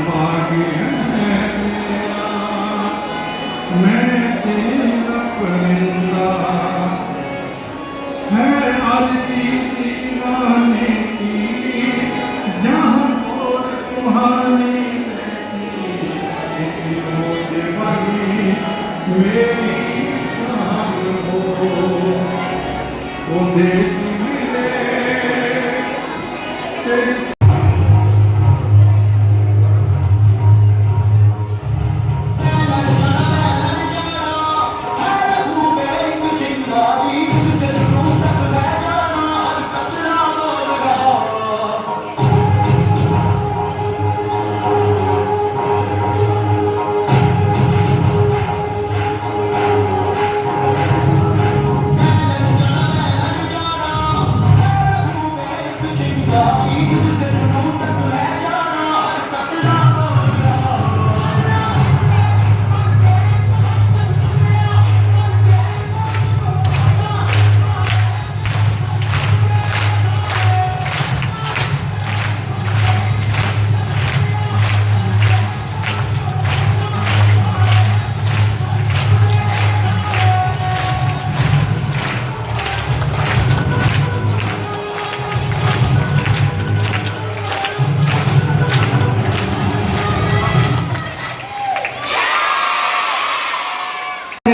भाग्य है मेरा, मैं तेरा परिंदा है अर्जी दीवाने की, जहाँ और तुम्हारी मेरी शान हो, वो देख मिले तेरी।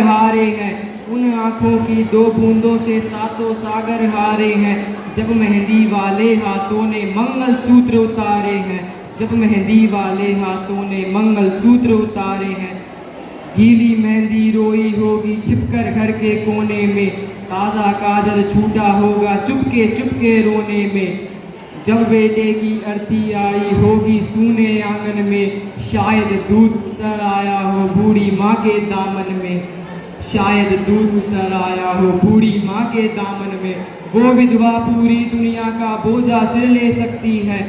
हारे हैं उन आँखों की दो बूंदों से सातों सागर हारे हैं, जब मेहंदी वाले हाथों ने मंगल सूत्र उतारे हैं, जब मेहंदी वाले हाथों ने मंगल सूत्र उतारे हैं। गीली मेहंदी रोई होगी छिपकर घर के कोने में, ताज़ा काजल छूटा होगा चुपके चुपके रोने में, जब बेटे की अर्थी आई होगी सूने आंगन में, शायद दूध उतर आया हो बूढ़ी माँ के दामन में, शायद दूध उतर आया हो बूढ़ी माँ के दामन में। वो विधवा पूरी दुनिया का बोझा सिर ले सकती है,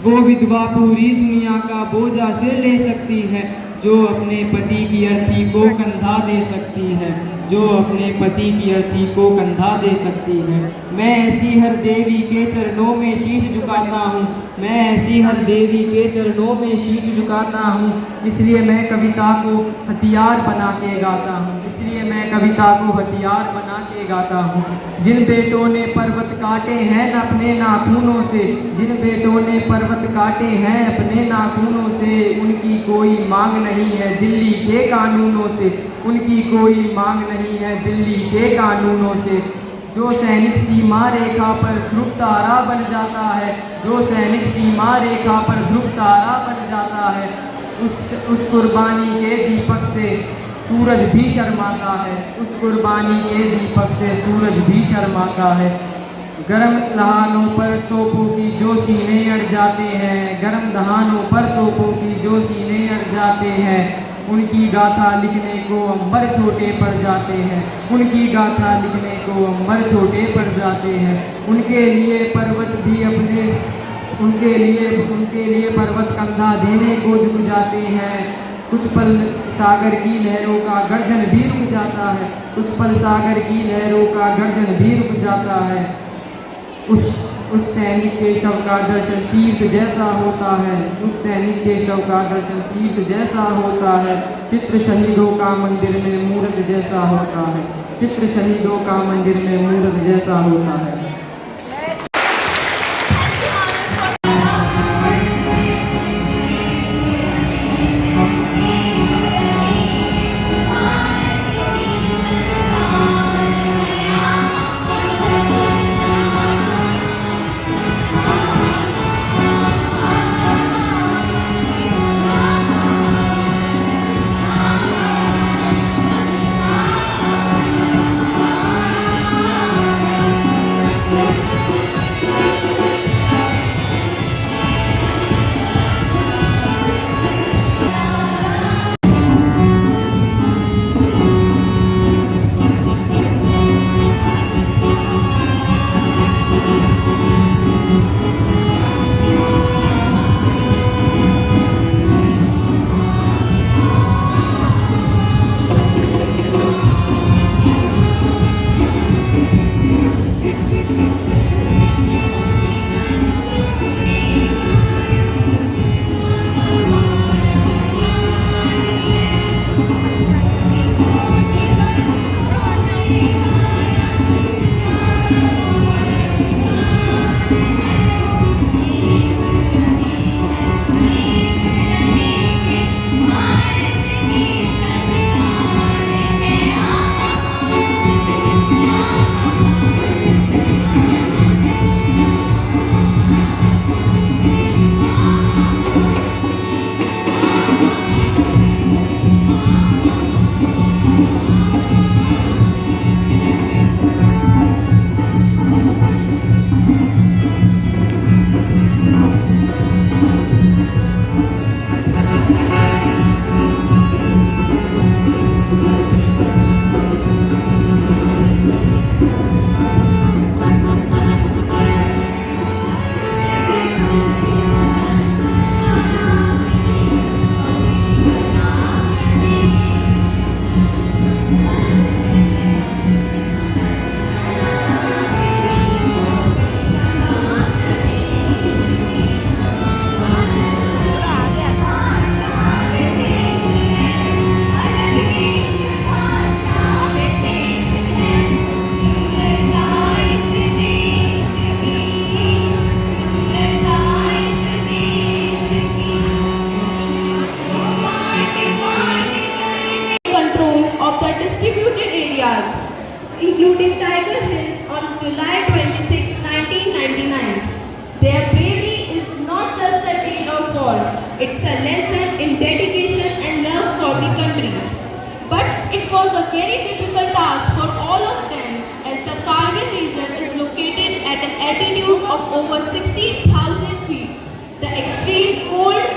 वो विधवा पूरी दुनिया का बोझा सिर ले सकती है, जो अपने पति की अर्थी को कंधा दे सकती है, जो अपने पति की अर्थी को कंधा दे सकती है। मैं ऐसी हर देवी के चरणों में शीश झुकाता हूँ, मैं ऐसी हर देवी के चरणों में शीश झुकाता हूँ, इसलिए मैं कविता को हथियार बना के गाता हूँ, इसलिए मैं कविता को हथियार बना के गाता हूँ। जिन बेटों ने पर्वत काटे हैं अपने नाखूनों से, जिन बेटों ने पर्वत काटे हैं अपने नाखूनों से, उनकी कोई मांग नहीं है दिल्ली के कानूनों से, उनकी कोई मांग नहीं है दिल्ली के कानूनों से। जो सैनिक सीमा रेखा पर ध्रुव तारा बन जाता है, जो सैनिक सीमा रेखा पर ध्रुव तारा बन जाता है, उस कुर्बानी के दीपक से सूरज भी शर्माता है, उस कुर्बानी के दीपक से सूरज भी शर्माता है। गर्म दहानों पर तोपों की जो सीने अड़ जाते हैं, गर्म दहानों पर तोपों की जो सीने अड़ जाते हैं, उनकी गाथा लिखने को अंबर छोटे पड़ जाते हैं, उनकी गाथा लिखने को अंबर छोटे पड़ जाते हैं। उनके लिए पर्वत भी अपने उनके लिए पर्वत कंधा देने को झुक जाते हैं। कुछ पल सागर की लहरों का गर्जन भी रुक जाता है, कुछ पल सागर की लहरों का गर्जन भी रुक जाता है। उस सैनिक के शव का दर्शन तीर्थ जैसा होता है, उस सैनिक के शव का दर्शन तीर्थ जैसा होता है। चित्र शहीदों का मंदिर में मूर्त जैसा होता है, चित्र शहीदों का मंदिर में मूर्त जैसा होता है। war. It's a lesson in dedication and love for the country. But it was a very difficult task for all of them as the Kargil region is located at an altitude of over 16,000 feet. The extreme cold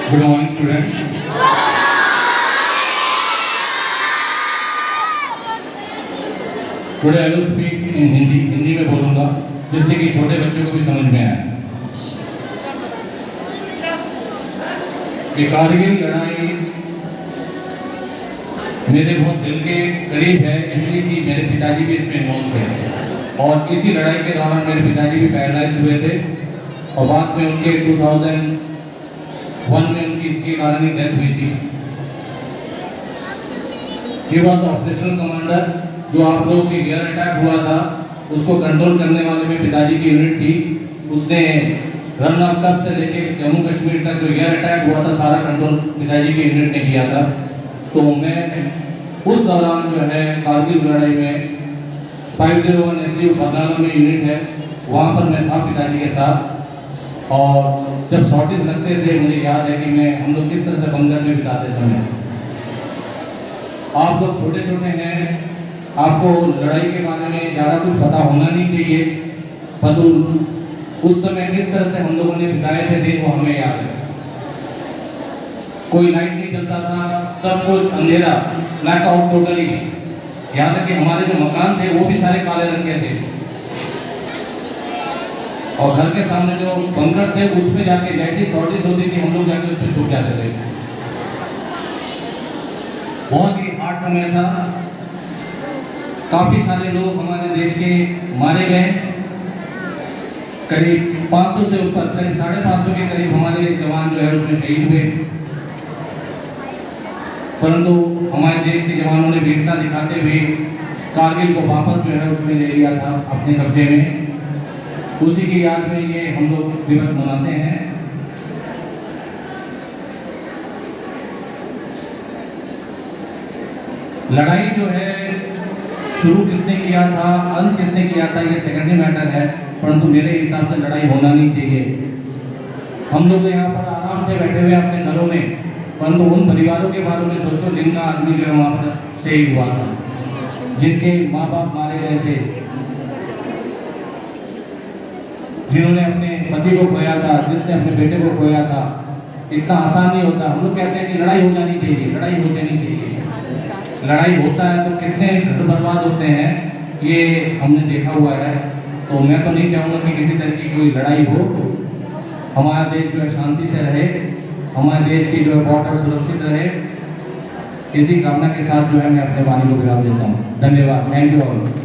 Good morning, students. Today I will speak in Hindi. Hindi में बोलूँगा जिससे कि छोटे बच्चों को भी समझ में आए। कि कारगिल लड़ाई मेरे बहुत दिल के करीब है, इसलिए कि मेरे पिताजी भी इसमें इन्वॉल्व थे और इसी लड़ाई के दौरान मेरे पिताजी भी पैरालाइज हुए थे और बाद में उनके 2001 में उनकी इसके कारण ही डेथ हुई थी। He was the operational commander, जो आप लोगों की एयर अटैक हुआ था उसको कंट्रोल करने वाले में पिताजी की यूनिट थी। उसने रन ऑफ कच्छ से लेके जम्मू कश्मीर तक जो एयर अटैक हुआ था सारा कंट्रोल पिताजी की यूनिट ने किया था। तो मैं उस दौरान जो है कारगिल लड़ाई में 501 SU बरनाला में यूनिट है, वहाँ पर मैं था पिताजी के साथ और जब शॉर्टेज लगते थे मुझे याद है कि हम लोग किस तरह से बंकर में बिताते समय। आप लोग छोटे छोटे हैं, आपको लड़ाई के बारे में ज़्यादा कुछ पता होना नहीं चाहिए, परंतु उस समय किस तरह से हम लोगों ने बिताए थे दिन वो हमें याद है। कोई लाइट नहीं चलता था, सब कुछ अंधेरा, ब्लैकआउट टोटली। यहाँ तक कि हमारे जो मकान थे वो भी सारे काले रंग के थे और घर के सामने जो बंकर थे उसमें जाके जैसी शॉर्टेज होती थी हम लोग जाके उस पर छुप जाते थे। बहुत ही हार्ड समय था, काफी सारे लोग हमारे देश के मारे गए, करीब 500 से ऊपर, करीब 550 के करीब हमारे जवान जो है उसमें शहीद हुए। परंतु हमारे देश के जवानों ने वीरता दिखाते हुए कारगिल को वापस जो है उसमें ले लिया था अपने कब्जे में। उसी की याद में ये हम लोग दिवस मनाते हैं। लड़ाई जो है शुरू किसने किया था, अंत किसने किया था, ये सेकेंडरी मैटर है, परंतु मेरे हिसाब से लड़ाई होना नहीं चाहिए। हम लोग यहाँ पर आराम से बैठे हुए अपने घरों में, परंतु उन परिवारों के बारे में सोचो जिनका आदमी जो है वहाँ पर शहीद हुआ था, जिनके माँ बाप मारे गए थे, जिन्होंने अपने पति को खोया था, जिसने अपने बेटे को खोया था। इतना आसान नहीं होता। हम लोग कहते हैं कि लड़ाई हो जानी चाहिए, लड़ाई हो जानी चाहिए। लड़ाई होता है तो कितने घर बर्बाद होते हैं ये हमने देखा हुआ है। तो मैं तो नहीं चाहूँगा कि किसी तरह की कोई लड़ाई हो। हमारा देश जो है शांति से रहे, हमारे देश की जो है बॉर्डर सुरक्षित रहे, इसी कामना के साथ जो है मैं अपने वाणी को विराम देता हूँ। धन्यवाद। Thank you all.